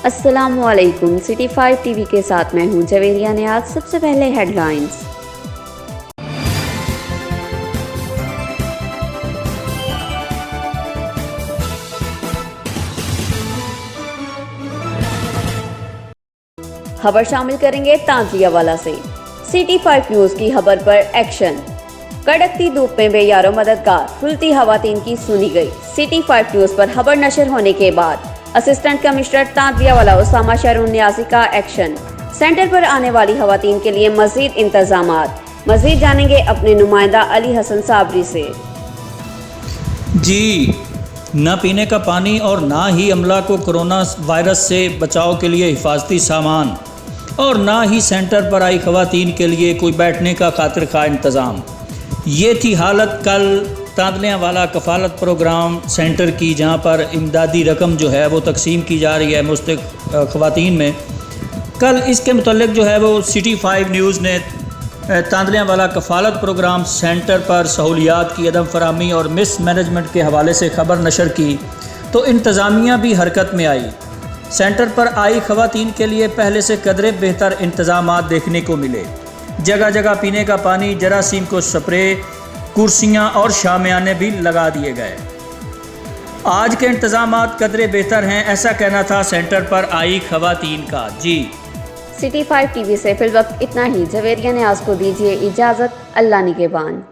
अस्सलामुअलैकुम। City 5 TV के साथ मैं हूं जवेरिया नियाज। सबसे पहले हेडलाइंस। खबर शामिल करेंगे तांजियावाला से। सिटी 5 न्यूज की खबर पर एक्शन। कड़कती धूप में बेयारो मददगार, खुलती खवातीन की सुनी गई। सिटी 5 न्यूज पर खबर नशर होने के बाद असिस्टेंट कमिश्नर तांजियावाला उसामा शरून नियाज़ी का एक्शन। सेंटर पर आने वाली खवातीन के लिए मजीद इंतजामात। मजीद जानेंगे अपने नुमाइंदा अली हसन साबरी से। जी, न पीने का पानी और ना ही अमला को कोरोना वायरस से बचाव के लिए हिफाजती सामान और ना ही सेंटर पर आई खवातीन के लिए कोई बैठने का खातिर खा इंतज़ाम। ये थी हालत कल तांदलियावाला कफ़ालत प्रोग्राम सेंटर की, जहाँ पर इमदादी रकम जो है वो तकसीम की जा रही है मुस्तहिक़ खवातीन में। कल इसके मुतल्लिक़ जो है वो सिटी 5 न्यूज़ ने तांदलियावाला कफ़ालत प्रोग्राम सेंटर पर सहूलियात की अदम फराहमी और मिस मैनेजमेंट के हवाले से ख़बर नशर की, तो इंतज़ामिया भी हरकत में आई। सेंटर पर आई खवातीन के लिए पहले से कदरे बेहतर इंतज़ामात देखने को मिले। जगह जगह पीने का पानी, जरासीम को स्प्रे, कुर्सियाँ और शामियाने भी लगा दिए गए। आज के इंतज़ामात कदरे बेहतर हैं, ऐसा कहना था सेंटर पर आई खवातीन का। जी, सिटी 5 टीवी से फिल वक्त इतना ही। जवेरिया नियाज़ को दीजिए इजाज़त। अल्लाह निगहबान।